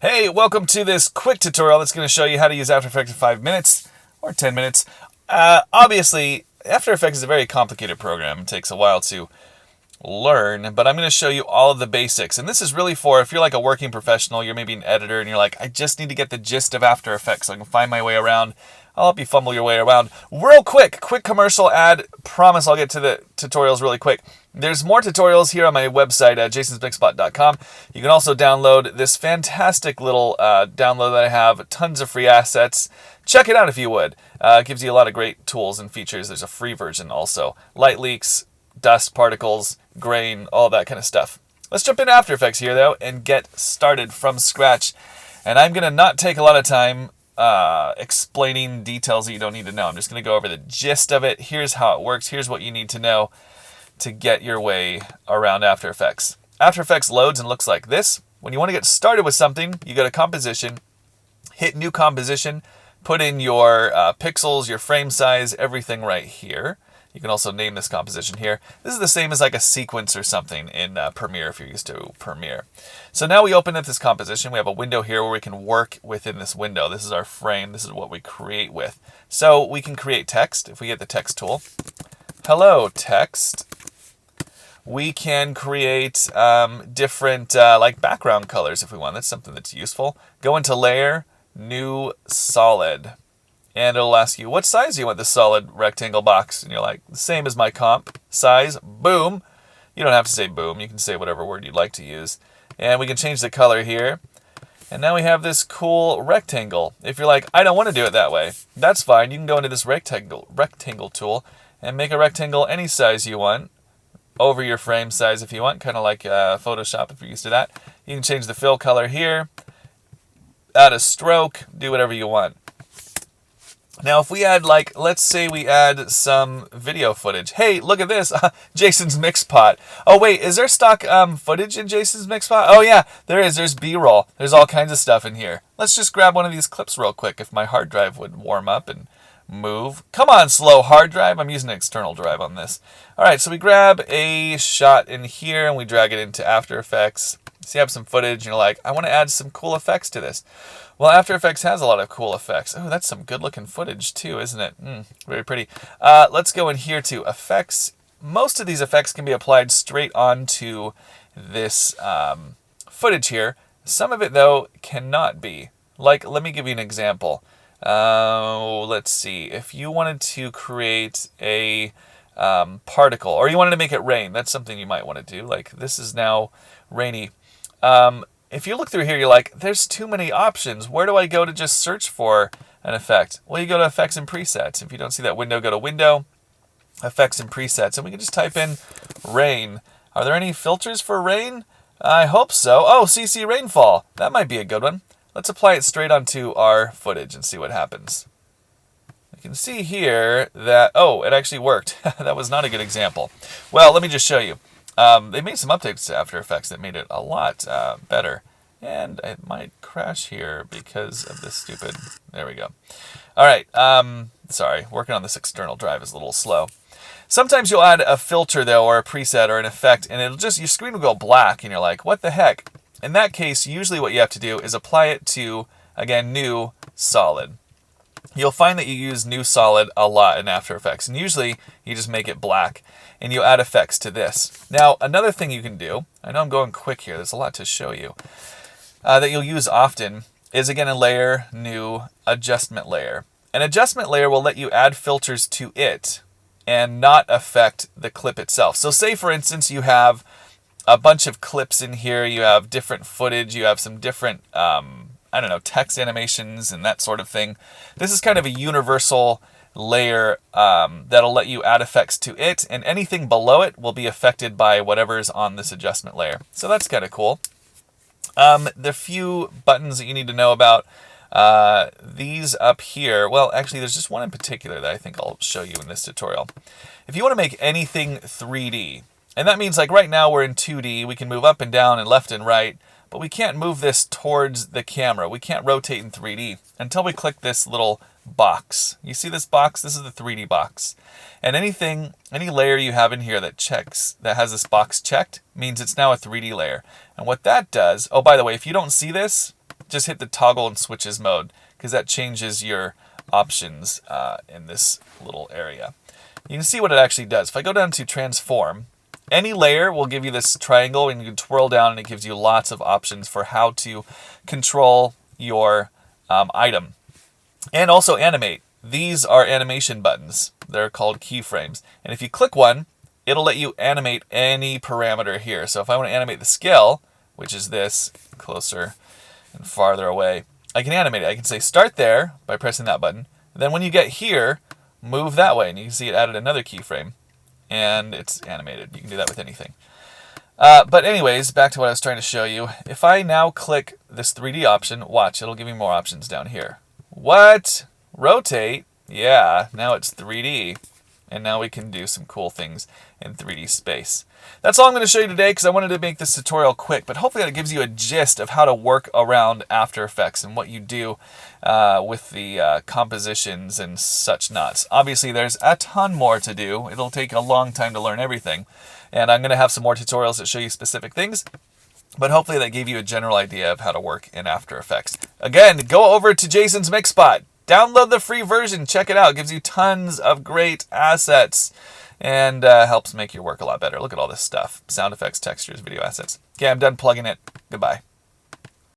Hey, welcome to this quick tutorial that's going to show you how to use After Effects in 5 minutes or 10 minutes. Obviously, After Effects is a very complicated program. It takes a while to learn, but I'm going to show you all of the basics. And this is really for if you're like a working professional, you're maybe an editor, and you're like, I just need to get the gist of After Effects so I can find my way around. I'll help you fumble your way around. Real quick commercial ad. Promise I'll get to the tutorials really quick. There's more tutorials here on my website at jasonsmixspot.com. You can also download this fantastic little download that I have. Tons of free assets. Check it out if you would. It gives you a lot of great tools and features. There's a free version also. Light leaks, dust particles, grain, all that kind of stuff. Let's jump into After Effects here, though, and get started from scratch. And I'm going to not take a lot of time explaining details that you don't need to know. I'm just going to go over the gist of it. Here's how it works. Here's what you need to know to get your way around After Effects. After Effects loads and looks like this. When you want to get started with something, you go to Composition, hit New Composition, put in your pixels, your frame size, everything right here. You can also name this composition here. This is the same as like a sequence or something in Premiere if you're used to Premiere. So now we open up this composition. We have a window here where we can work within this window. This is our frame. This is what we create with. So we can create text if we get the text tool. Hello, text. We can create different like background colors if we want. That's something that's useful. Go into Layer, New Solid. And it'll ask you, what size do you want this solid rectangle box? And you're like, the same as my comp size. Boom. You don't have to say boom. You can say whatever word you'd like to use. And we can change the color here. And now we have this cool rectangle. If you're like, I don't want to do it that way, that's fine. You can go into this rectangle tool and make a rectangle any size you want over your frame size if you want, kind of like Photoshop if you're used to that. You can change the fill color here, add a stroke, do whatever you want. Now, if we add, like, let's say we add some video footage. Hey, look at this, Jason's Mixpot. Oh, wait, is there stock footage in Jason's Mixpot? Oh, yeah, there is. There's B-roll. There's all kinds of stuff in here. Let's just grab one of these clips real quick if my hard drive would warm up and move. Come on, slow hard drive. I'm using an external drive on this. All right, so we grab a shot in here, and we drag it into After Effects. So you have some footage, and you're like, I want to add some cool effects to this. Well, After Effects has a lot of cool effects. Oh, that's some good-looking footage, too, isn't it? Very pretty. Let's go in here to Effects. Most of these effects can be applied straight onto this footage here. Some of it, though, cannot be. Like, let me give you an example. Let's see. If you wanted to create a particle, or you wanted to make it rain, that's something you might want to do. Like, this is now rainy. If you look through here, you're like, there's too many options. Where do I go to just search for an effect? Well, you go to Effects and Presets. If you don't see that window, go to Window, Effects and Presets. And we can just type in rain. Are there any filters for rain? I hope so. Oh, CC Rainfall. That might be a good one. Let's apply it straight onto our footage and see what happens. You can see here that, oh, it actually worked. That was not a good example. Well, let me just show you. They made some updates to After Effects that made it a lot better. And it might crash here because of this stupid... There we go. All right. Sorry, working on this external drive is a little slow. Sometimes you'll add a filter, though, or a preset or an effect, and it'll just... Your screen will go black, and you're like, what the heck? In that case, usually what you have to do is apply it to, again, New Solid. You'll find that you use New Solid a lot in After Effects, and usually you just make it black, and you add effects to this. Now, another thing you can do, I know I'm going quick here, there's a lot to show you, that you'll use often is, again, a Layer, New, Adjustment Layer. An adjustment layer will let you add filters to it and not affect the clip itself. So say, for instance, you have a bunch of clips in here, you have different footage, you have some different... I don't know, text animations and that sort of thing. This is kind of a universal layer that'll let you add effects to it, and anything below it will be affected by whatever's on this adjustment layer. So that's kind of cool. The few buttons that you need to know about, these up here, well, actually, there's just one in particular that I think I'll show you in this tutorial. If you want to make anything 3D, and that means like right now we're in 2D, we can move up and down and left and right, but we can't move this towards the camera. We can't rotate in 3D until we click this little box. You see this box? This is the 3D box. And any layer you have in here that has this box checked means it's now a 3D layer. And what that does, oh, by the way, if you don't see this, just hit the toggle and switches mode, because that changes your options in this little area. You can see what it actually does. If I go down to transform, any layer will give you this triangle, and you can twirl down and it gives you lots of options for how to control your item. And also animate. These are animation buttons. They're called keyframes. And if you click one, it'll let you animate any parameter here. So if I want to animate the scale, which is this, closer and farther away, I can animate it. I can say start there by pressing that button. Then when you get here, move that way. And you can see it added another keyframe. And it's animated. You can do that with anything. But anyways, back to what I was trying to show you. If I now click this 3D option, watch, it'll give me more options down here. What? Rotate? Yeah, now it's 3D. And now we can do some cool things in 3D space. That's all I'm going to show you today, because I wanted to make this tutorial quick, but hopefully that gives you a gist of how to work around After Effects and what you do with the compositions and such nuts. Obviously, there's a ton more to do. It'll take a long time to learn everything, and I'm going to have some more tutorials that show you specific things, but hopefully that gave you a general idea of how to work in After Effects. Again, go over to Jason's Mixspot. Download the free version. Check it out. It gives you tons of great assets and helps make your work a lot better. Look at all this stuff. Sound effects, textures, video assets. Okay, I'm done plugging it. Goodbye.